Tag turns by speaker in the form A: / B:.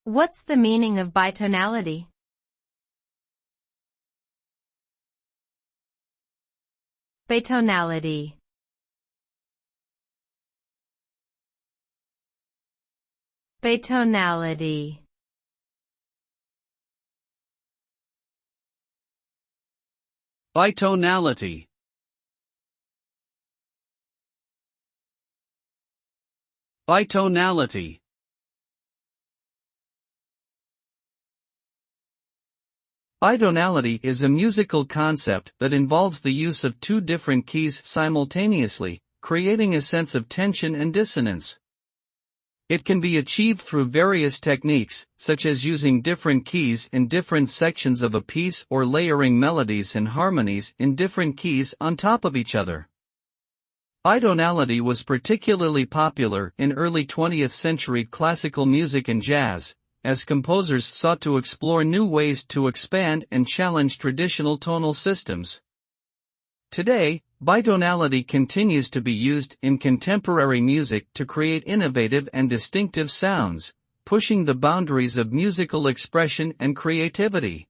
A: What's the meaning of bitonality? Bitonality. Bitonality.
B: Bitonality. Bitonality. Bitonality is a musical concept that involves the use of two different keys simultaneously, creating a sense of tension and dissonance. It can be achieved through various techniques, such as using different keys in different sections of a piece or layering melodies and harmonies in different keys on top of each other. Bitonality was particularly popular in early 20th century classical music and jazz, as composers sought to explore new ways to expand and challenge traditional tonal systems. Today, bitonality continues to be used in contemporary music to create innovative and distinctive sounds, pushing the boundaries of musical expression and creativity.